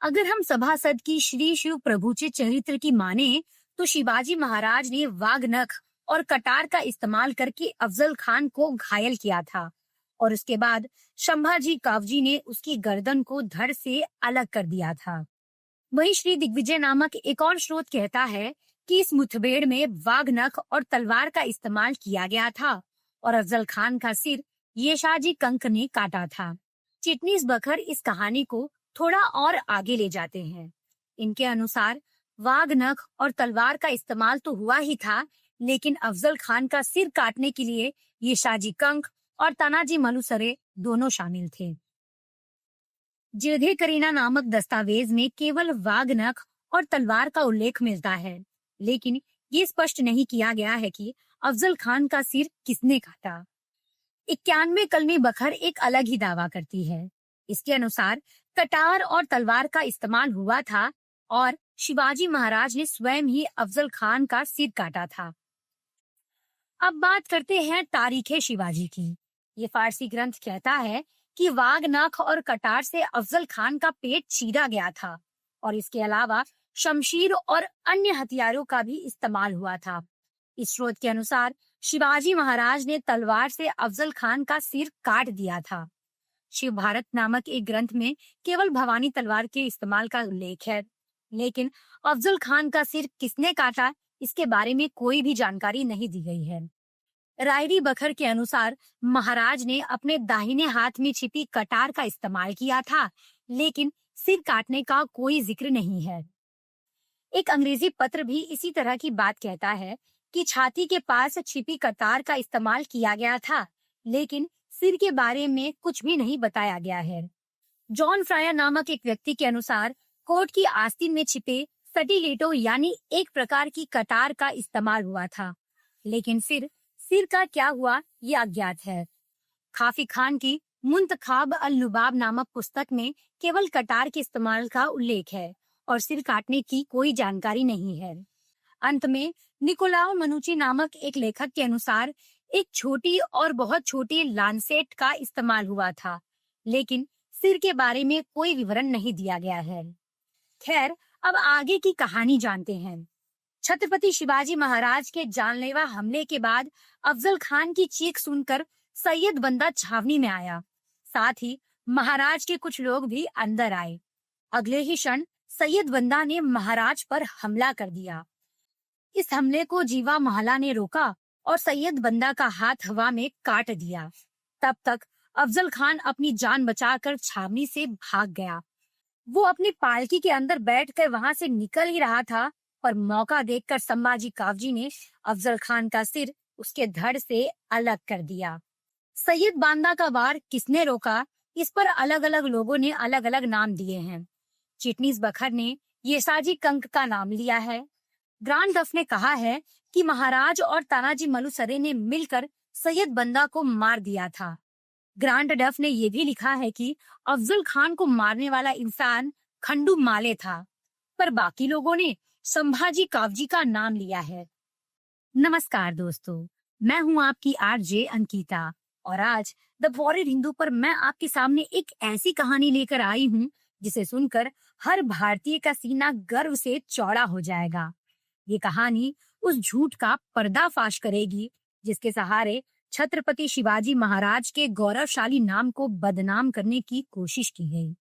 अगर हम सभासद की श्री शिव प्रभुचे चरित्र की माने तो शिवाजी महाराज ने वाघ नख और कटार का इस्तेमाल करके अफजल खान को घायल किया था और उसके बाद संभाजी कावजी ने उसकी गर्दन को धड़ से अलग कर दिया था। वहीं श्री दिग्विजय नामक एक और स्रोत कहता है कि इस मुठभेड़ में वाघ नख और तलवार का इस्तेमाल किया गया था और अफजल खान का सिर येशाजी कंक ने काटा था। चिटनीस बखर इस कहानी को थोड़ा और आगे ले जाते हैं। इनके अनुसार वाघ नख और तलवार का इस्तेमाल तो हुआ ही था, लेकिन अफजल खान का सिर काटने के लिए येशाजी कंक और तानाजी मालुसरे दोनों शामिल थे। जिरधे करीना नामक दस्तावेज में केवल वाघ नख और तलवार का उल्लेख मिलता है, लेकिन ये स्पष्ट नहीं किया गया है कि अफजल खान का सिर किसने काटा। 91 कलमी बखर एक अलग ही दावा करती है। इसके अनुसार कटार और तलवार का इस्तेमाल हुआ था और शिवाजी महाराज ने स्वयं ही अफजल खान का सिर काटा था। अब बात करते हैं तारीखे शिवाजी की। ये फारसी ग्रंथ कहता है कि वाघ नख और कटार से अफजल खान का पेट चीरा गया था और इसके अलावा शमशीर और अन्य हथियारों का भी इस्तेमाल हुआ था। इस स्रोत के अनुसार शिवाजी महाराज ने तलवार से अफजल खान का सिर काट दिया था। शिव भारत नामक एक ग्रंथ में केवल भवानी तलवार के इस्तेमाल का उल्लेख है, लेकिन अफजल खान का सिर किसने काटा इसके बारे में कोई भी जानकारी नहीं दी गई है। रायरी बखर के अनुसार महाराज ने अपने दाहिने हाथ में छिपी कटार का इस्तेमाल किया था, लेकिन सिर काटने का कोई जिक्र नहीं है। एक अंग्रेजी पत्र भी इसी तरह की बात कहता है कि छाती के पास छिपी कटार का इस्तेमाल किया गया था, लेकिन सिर के बारे में कुछ भी नहीं बताया गया है। जॉन फ्रायर नामक एक व्यक्ति के अनुसार कोट की आस्तीन में छिपे सटीलेटो यानी एक प्रकार की कटार का इस्तेमाल हुआ था, लेकिन सिर का क्या हुआ ये अज्ञात है। खाफी खान की मुंतखाब अल लुबाब नामक पुस्तक में केवल कटार के इस्तेमाल का उल्लेख है और सिर काटने की कोई जानकारी नहीं है। अंत में निकोलाओ मनुची नामक एक लेखक के अनुसार एक छोटी और बहुत छोटी लांसेट का इस्तेमाल हुआ था, लेकिन सिर के बारे में कोई विवरण नहीं दिया गया है। खैर, अब आगे की कहानी जानते हैं। छत्रपति शिवाजी महाराज के जानलेवा हमले के बाद अफजल खान की चीख सुनकर सैयद बंदा छावनी में आया। साथ ही महाराज के कुछ लोग भी अंदर आए। अगले ही क्षण सैयद बंदा ने महाराज पर हमला कर दिया। इस हमले को जीवा महला ने रोका और सैयद बंदा का हाथ हवा में काट दिया। तब तक अफजल खान अपनी जान बचाकर छावनी से भाग गया। वो अपनी पालकी के अंदर बैठकर वहां से निकल ही रहा था, पर मौका देखकर संभाजी कावजी ने अफजल खान का सिर उसके धड़ से अलग कर दिया। सैयद बांदा का वार किसने रोका, इस पर अलग अलग लोगों ने अलग अलग नाम दिए हैं। चिटनीस बखर ने येसाजी कंक का नाम लिया है। ग्रांड डफ ने कहा है कि महाराज और तानाजी मालुसरे ने मिलकर सैयद बंदा को मार दिया था। ग्रांड डफ ने यह भी लिखा है कि अफजल खान को मारने वाला इंसान खंडू माले था, पर बाकी लोगों ने संभाजी कावजी का नाम लिया है। नमस्कार दोस्तों, मैं हूं आपकी आरजे अंकिता और आज द वॉरियर हिंदू पर मैं आपके सामने एक ऐसी कहानी लेकर आई हूं जिसे सुनकर हर भारतीय का सीना गर्व से चौड़ा हो जाएगा। ये कहानी उस झूठ का पर्दाफाश करेगी जिसके सहारे छत्रपति शिवाजी महाराज के गौरवशाली नाम को बदनाम करने की कोशिश की गई।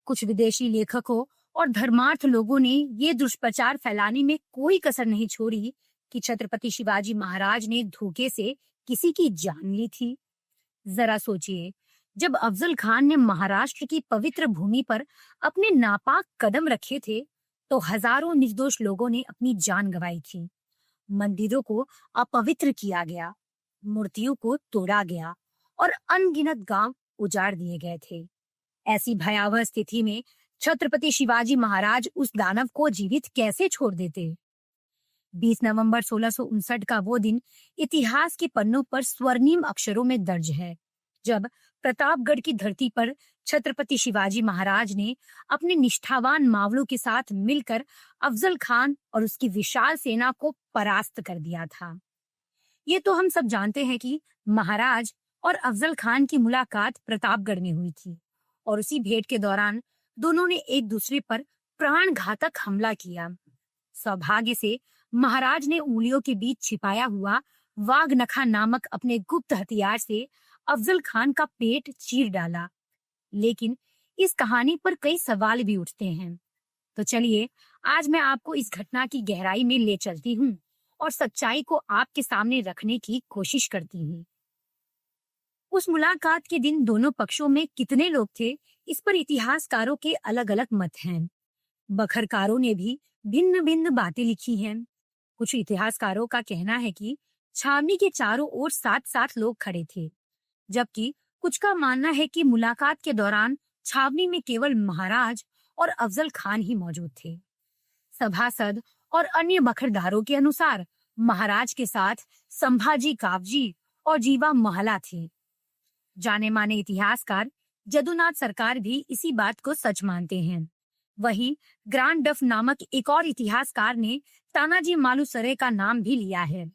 कुछ विदेशी लेखकों और धर्मार्थ लोगों ने ये दुष्प्रचार फैलाने में कोई कसर नहीं छोड़ी कि छत्रपति शिवाजी महाराज ने धोखे से किसी की जान ली थी। जरा सोचिए, जब अफजल खान ने महाराष्ट्र की पवित्र भूमि पर अपने नापाक कदम रखे थे तो हजारों निर्दोष लोगों ने अपनी जान गंवाई थी। मंदिरों को अपवित्र किया गया, मूर्तियों को तोड़ा गया और अनगिनत गांव उजाड़ दिए गए थे। ऐसी भयावह स्थिति में छत्रपति शिवाजी महाराज उस दानव को जीवित कैसे छोड़ देते। 20 नवंबर 1659 का वो दिन इतिहास के पन्नों पर स्वर्णिम अक्षरों में दर्ज है, जब प्रतापगढ़ की धरती पर छत्रपति शिवाजी महाराज ने अपने निष्ठावान मावलों के साथ मिलकर अफजल खान और उसकी विशाल सेना को परास्त कर दिया था। ये तो हम सब जानते हैं कि महाराज और अफजल खान की मुलाकात प्रतापगढ़ में हुई थी और उसी भेंट के दौरान दोनों ने एक दूसरे पर प्राण घातक हमला किया। सौभाग्य से महाराज ने उंगलियों के बीच छिपाया हुआ वाघनखा नामक अपने गुप्त हथियार से अफजल खान का पेट चीर डाला। लेकिन इस कहानी पर कई सवाल भी उठते हैं। तो चलिए, आज मैं आपको इस घटना की गहराई में ले चलती हूँ और सच्चाई को आपके सामने रखने की कोशिश करती हूँ। उस मुलाकात के दिन दोनों पक्षों में कितने लोग थे, इस पर इतिहासकारों के अलग अलग मत हैं। बखरकारों ने भी भिन्न भिन्न बातें लिखी हैं। कुछ इतिहासकारों का कहना है कि छावनी के चारों ओर 7-7 लोग खड़े थे, जबकि कुछ का मानना है कि मुलाकात के दौरान छावनी में केवल महाराज और अफजल खान ही मौजूद थे। सभासद और अन्य बखरदारों के अनुसार महाराज के साथ संभाजी कावजी और जीवा महला थे। जाने माने इतिहासकार जदुनाथ सरकार भी इसी बात को सच मानते हैं। वहीं ग्रांड डफ नामक एक और इतिहासकार ने तानाजी मालुसरे का नाम भी लिया है।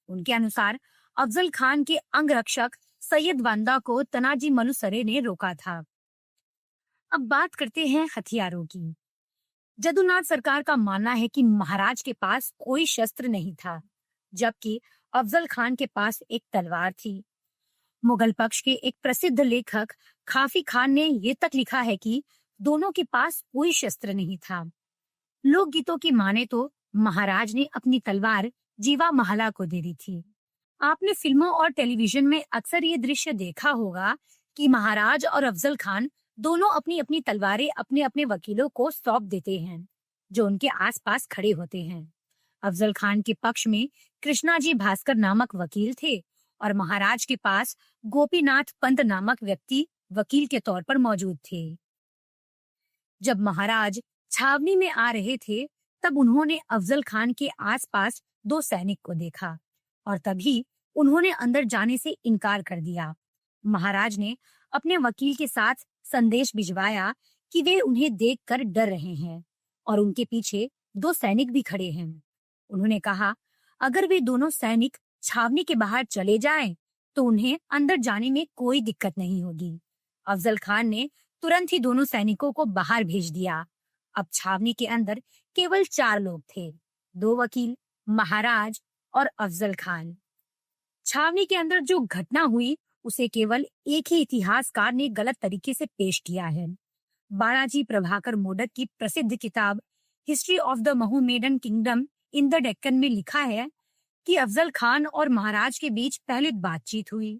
उनके अनुसार अफजल खान के अंगरक्षक सैयद वांदा को तानाजी मालुसरे ने रोका था। अब बात करते हैं हथियारों की। जदुनाथ सरकार का मानना है कि महाराज के पास कोई शस्त्र नहीं था, जबकि अफजल खान के पास एक तलवार थी। मुगल पक्ष के एक प्रसिद्ध लेखक खाफी खान ने ये तक लिखा है कि दोनों के पास कोई शस्त्र नहीं था। लोकगीतों की माने तो महाराज ने अपनी तलवार जीवा महला को दे दी थी। आपने फिल्मों और टेलीविजन में अक्सर ये दृश्य देखा होगा कि महाराज और अफजल खान दोनों अपनी अपनी तलवारें अपने अपने वकीलों को सौंप देते हैं, जो उनके आसपास खड़े होते हैं। अफजल खान के पक्ष में कृष्णाजी भास्कर नामक वकील थे और महाराज के पास गोपीनाथ पंत नामक व्यक्ति वकील के तौर पर मौजूद थे। जब महाराज छावनी में आ रहे थे, तब उन्होंने अफजल खान के आसपास 2 सैनिक को देखा और तभी उन्होंने अंदर जाने से इनकार कर दिया। महाराज ने अपने वकील के साथ संदेश भिजवाया कि वे उन्हें देखकर डर रहे हैं और उनके पीछे 2 सैनिक भी खड़े हैं। उन्होंने कहा, अगर वे दोनों सैनिक छावनी के बाहर चले जाएं, तो उन्हें अंदर जाने में कोई दिक्कत नहीं होगी। अफजल खान ने तुरंत ही दोनों सैनिकों को बाहर भेज दिया। अब छावनी के अंदर केवल 4 लोग थे, 2 वकील, महाराज और अफजल खान। छावनी के अंदर जो घटना हुई उसे केवल एक ही इतिहासकार ने गलत तरीके से पेश किया है। बालाजी प्रभाकर मोडक की प्रसिद्ध किताब history of the Mahomedan kingdom in the Deccan में लिखा है कि अफजल खान और महाराज के बीच पहले बातचीत हुई।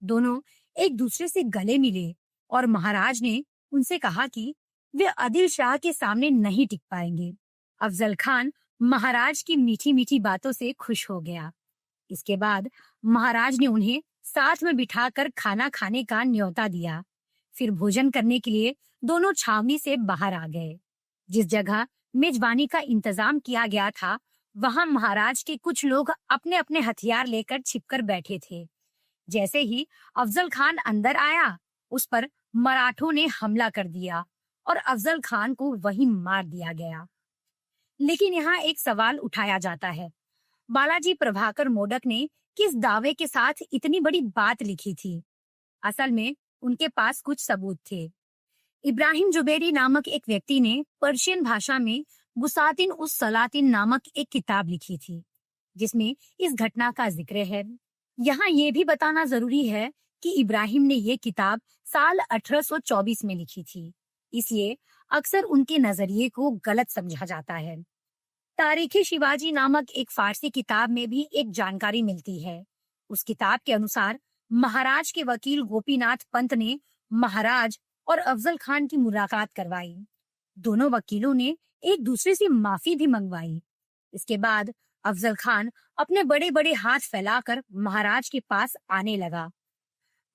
दोनों एक दूसरे से गले मिले और महाराज ने उनसे कहा कि वे आदिल शाह के सामने नहीं टिक पाएंगे। अफजल खान महाराज की मीठी मीठी बातों से खुश हो गया। इसके बाद महाराज ने उन्हें साथ में बिठाकर खाना खाने का न्योता दिया। फिर भोजन करने के लिए दोनों छावनी से बाहर आ गए। जिस जगह मेजबानी का इंतजाम किया गया था, वहां महाराज के कुछ लोग अपने अपने हथियार लेकर छिपकर बैठे थे। जैसे ही अफजल खान अंदर आया, उस पर मराठों ने हमला कर दिया और अफजल खान को वहीं मार दिया गया। लेकिन यहाँ एक सवाल उठाया जाता है, बालाजी प्रभाकर मोडक ने किस दावे के साथ इतनी बड़ी बात लिखी थी? असल में उनके पास कुछ सबूत थे। इब्राहिम जुबैरी नामक एक व्यक्ति ने पर्शियन भाषा में बुसातिन उस सलातिन नामक एक किताब लिखी थी, जिसमें इस घटना का जिक्र है। यहाँ ये भी बताना जरूरी है कि इब्राहिम ने ये किताब साल 1824 में लिखी थी, इसलिए अक्सर उनके नजरिए को गलत समझा जाता है। तारीखे शिवाजी नामक एक फारसी किताब में भी एक जानकारी मिलती है। उस किताब के अनुसार महाराज के वकील गोपीनाथ पंत ने महाराज और अफजल खान की मुलाकात करवाई। दोनों वकीलों ने एक दूसरे से माफी भी मंगवाई। इसके बाद अफजल खान अपने बड़े बड़े हाथ फैलाकर महाराज के पास आने लगा।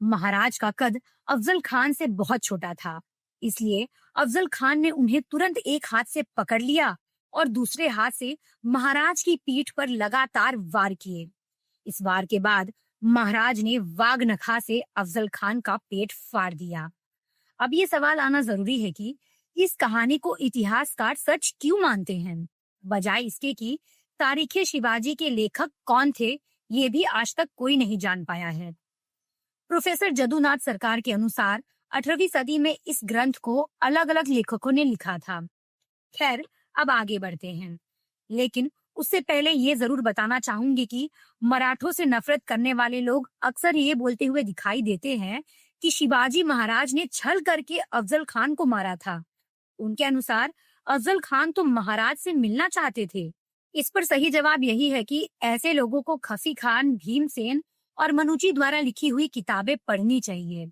महाराज का कद अफजल खान से बहुत छोटा था, इसलिए अफजल खान ने उन्हें तुरंत एक हाथ से पकड़ लिया और दूसरे हाथ से महाराज की पीठ पर लगातार वार किए। इस वार के बाद महाराज ने वाघनखा से अफजल खान का पेट फाड़ दिया। अब ये सवाल आना जरूरी है कि इस कहानी को इतिहासकार सच क्यों मानते हैं, बजाय इसके कि तारीखे शिवाजी के लेखक कौन थे, ये भी आज तक कोई नहीं जान पाया है। प्रोफेसर जदुनाथ सरकार के अनुसार 18वीं सदी में इस ग्रंथ को अलग अलग लेखकों ने लिखा था। खैर, अब आगे बढ़ते हैं, लेकिन उससे पहले ये जरूर बताना चाहूंगी कि मराठों से नफरत करने वाले लोग अक्सर ये बोलते हुए दिखाई देते हैं कि शिवाजी महाराज ने छल करके अफजल खान को मारा था। उनके अनुसार अफजल खान तो महाराज से मिलना चाहते थे। इस पर सही जवाब यही है कि ऐसे लोगों को खफी खान, भीमसेन और मनुची द्वारा लिखी हुई किताबें पढ़नी चाहिए।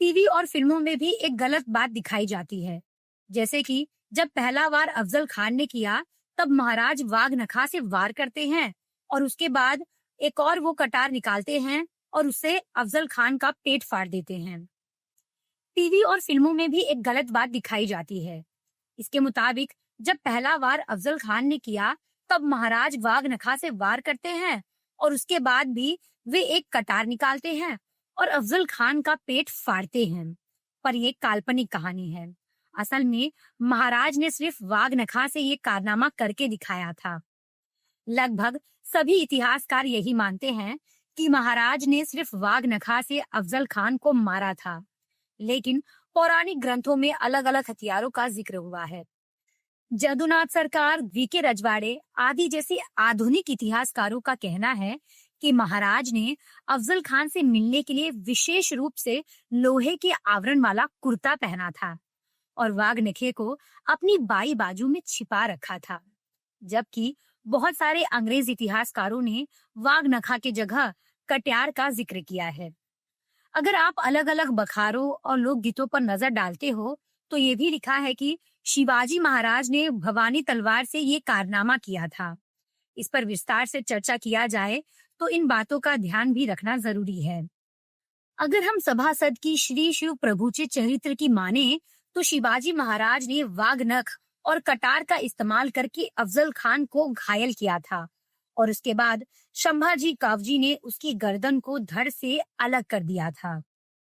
टीवी और फिल्मों में भी एक गलत बात दिखाई जाती है, जैसे कि जब पहला वार अफजल खान ने किया, तब महाराज वाघ नखा से वार करते हैं और उसके बाद एक और वो कटार निकालते हैं और उससे अफजल खान का पेट फाड़ देते हैं। टीवी और फिल्मों में भी एक गलत बात दिखाई जाती है। इसके मुताबिक जब पहला वार अफजल खान ने किया, तब महाराज वाघ नखा से वार करते हैं और उसके बाद भी वे एक कटार निकालते हैं और अफजल खान का पेट फाड़ते हैं। पर यह काल्पनिक कहानी है। असल में महाराज ने सिर्फ वाघ नखा से ये कारनामा करके दिखाया था। लगभग सभी इतिहासकार यही मानते हैं कि महाराज ने सिर्फ वाघ नखा से अफजल खान को मारा था, लेकिन पौराणिक ग्रंथों में अलग अलग हथियारों का जिक्र हुआ है। जदुनाथ सरकार, वीके रजवाड़े आदि जैसे आधुनिक इतिहासकारों का कहना है कि महाराज ने अफजल खान से मिलने के लिए विशेष रूप से लोहे के आवरण वाला कुर्ता पहना था और वाघ नखे को अपनी बाई बाजू में छिपा रखा था, जबकि बहुत सारे अंग्रेज इतिहासकारों ने वाघ नखा के जगह कट्यार का जिक्र किया है। अगर आप अलग अलग बखारों और लोकगीतों पर नजर डालते हो तो ये भी लिखा है कि शिवाजी महाराज ने भवानी तलवार से ये कारनामा किया था। इस पर विस्तार से चर्चा किया जाए तो इन बातों का ध्यान भी रखना जरूरी है। अगर हम सभासद की श्री शिव प्रभुचे चरित्र की माने तो शिवाजी महाराज ने वाघ नख और कटार का इस्तेमाल करके अफजल खान को घायल किया था और उसके बाद संभाजी कावजी ने उसकी गर्दन को धड़ से अलग कर दिया था।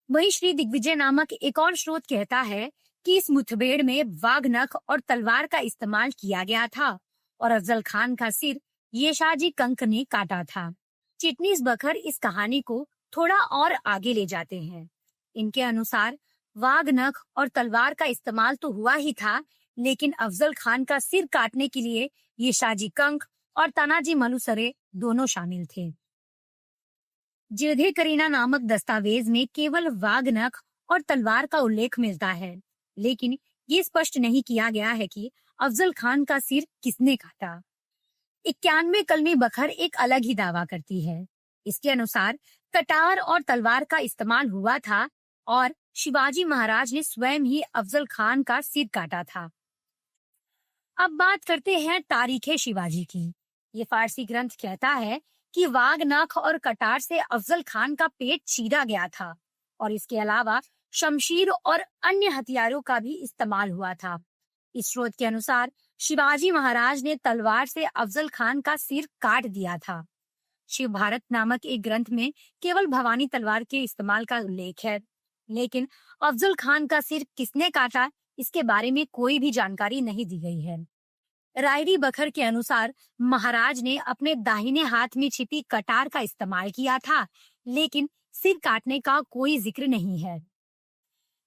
वहीं श्री दिग्विजय नामक एक और स्रोत कहता है कि इस मुठभेड़ में वाघ नख और तलवार का इस्तेमाल किया गया था और अफजल खान का सिर येशाजी कंक ने काटा था। चिटनीस बखर इस कहानी को थोड़ा और आगे ले जाते हैं। इनके अनुसार वाघ नख और तलवार का इस्तेमाल तो हुआ ही था, लेकिन अफजल खान का सिर काटने के लिए येशाजी कंक और तानाजी मलुसरे दोनों शामिल थे। जिरधे करीना नामक दस्तावेज में केवल वाघ नख और तलवार का उल्लेख मिलता है, लेकिन ये स्पष्ट नहीं किया गया है कि अफजल खान का सिर किसने काटा। 91 कलमी बखर एक अलग ही दावा करती है। इसके अनुसार कटार और तलवार का इस्तेमाल हुआ था और शिवाजी महाराज ने स्वयं ही अफजल खान का सिर काटा था। अब बात करते हैं तारीखे शिवाजी की। ये फारसी ग्रंथ कहता है कि वाघ नख और कटार से अफजल खान का पेट चीरा गया था और इसके अलावा शमशीर और अन्य हथियारों का भी इस्तेमाल हुआ था। इस स्रोत के अनुसार शिवाजी महाराज ने तलवार से अफजल खान का सिर काट दिया था। शिव भारत नामक एक ग्रंथ में केवल भवानी तलवार के इस्तेमाल का उल्लेख है, लेकिन अफजल खान का सिर किसने काटा इसके बारे में कोई भी जानकारी नहीं दी गई है। रायरी बखर के अनुसार महाराज ने अपने दाहिने हाथ में छिपी कटार का इस्तेमाल किया था, लेकिन सिर काटने का कोई जिक्र नहीं है।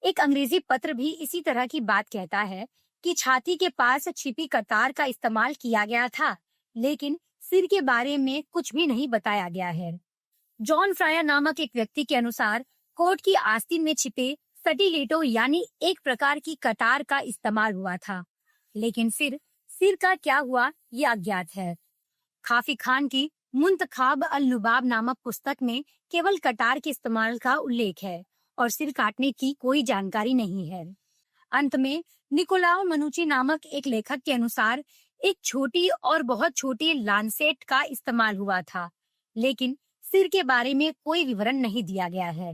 एक अंग्रेजी पत्र भी इसी तरह की बात कहता है कि छाती के पास छिपी कटार का इस्तेमाल किया गया था, लेकिन सिर के बारे में कुछ भी नहीं बताया गया है। जॉन फ्रायर नामक एक व्यक्ति के अनुसार कोट की आस्तीन में छिपे सटीलेटो यानी एक प्रकार की कटार का इस्तेमाल हुआ था, लेकिन फिर सिर का क्या हुआ ये अज्ञात है। खाफी खान की मुंतखाब अल लुबाब नामक पुस्तक में केवल कटार के इस्तेमाल का उल्लेख है और सिर काटने की कोई जानकारी नहीं है। अंत में निकोलाओ मनुची नामक एक लेखक के अनुसार एक छोटी और बहुत छोटी लांसेट का इस्तेमाल हुआ था, लेकिन सिर के बारे में कोई विवरण नहीं दिया गया है।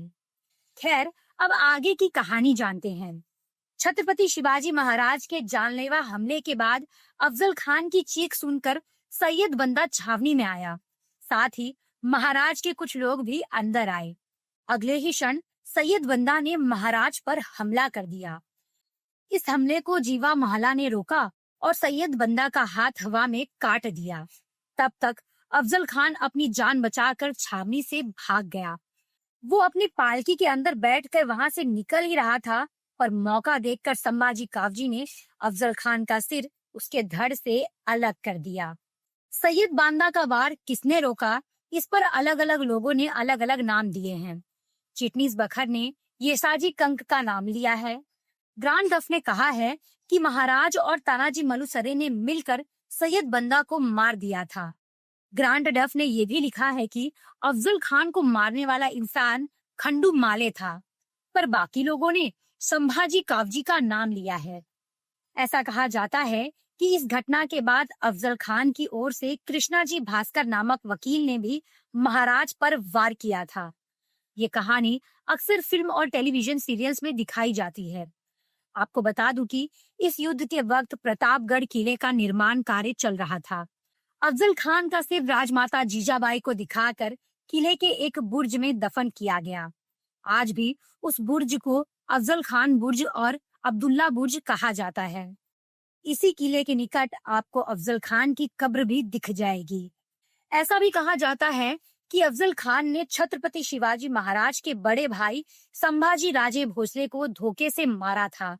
खैर, अब आगे की कहानी जानते हैं। छत्रपति शिवाजी महाराज के जानलेवा हमले के बाद अफजल खान की चीख सुनकर सैयद बंदा छावनी में आया। साथ ही महाराज के कुछ लोग भी अंदर आए। अगले ही क्षण सैयद बंदा ने महाराज पर हमला कर दिया। इस हमले को जीवा महला ने रोका और सैयद बंदा का हाथ हवा में काट दिया। तब तक अफजल खान अपनी जान बचाकर छावनी से भाग गया। वो अपनी पालकी के अंदर बैठकर वहां से निकल ही रहा था, पर मौका देखकर संभाजी कावजी ने अफजल खान का सिर उसके धड़ से अलग कर दिया। सैयद बांदा का वार किसने रोका, इस पर अलग अलग लोगों ने अलग अलग नाम दिए हैं। चिटनीस बखर ने येसाजी कंक का नाम लिया है। ग्रांड डफ ने कहा है कि महाराज और तानाजी मलुसरे ने मिलकर सैयद बंदा को मार दिया था। ग्रांड डफ ने यह भी लिखा है कि अफजल खान को मारने वाला इंसान खंडू माले था, पर बाकी लोगों ने संभाजी कावजी का नाम लिया है। ऐसा कहा जाता है कि इस घटना के बाद अफजल खान की ओर से कृष्णाजी भास्कर नामक वकील ने भी महाराज पर वार किया था। ये कहानी अक्सर फिल्म और टेलीविजन सीरियल्स में दिखाई जाती है। आपको बता दूं कि इस युद्ध के वक्त प्रतापगढ़ किले का निर्माण कार्य चल रहा था। अफजल खान का सिर राजमाता जीजाबाई को दिखाकर किले के एक बुर्ज में दफन किया गया। आज भी उस बुर्ज को अफजल खान बुर्ज और अब्दुल्ला बुर्ज कहा जाता है। इसी किले के निकट आपको अफजल खान की कब्र भी दिख जाएगी। ऐसा भी कहा जाता है कि अफजल खान ने छत्रपति शिवाजी महाराज के बड़े भाई संभाजी राजे भोसले को धोखे से मारा था,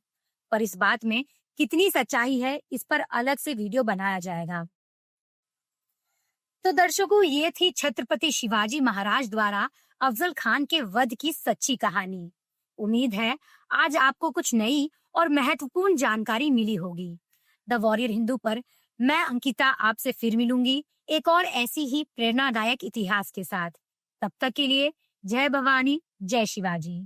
पर इस बात में कितनी सच्चाई है, इस पर अलग से वीडियो बनाया जाएगा। तो दर्शकों, ये थी छत्रपति शिवाजी महाराज द्वारा अफजल खान के वध की सच्ची कहानी। उम्मीद है आज आपको कुछ नई और महत्वपूर्ण जानकारी मिली होगी। द वॉरियर हिंदू पर मैं अंकिता आपसे फिर मिलूंगी एक और ऐसी ही प्रेरणादायक इतिहास के साथ। तब तक के लिए जय भवानी, जय शिवाजी।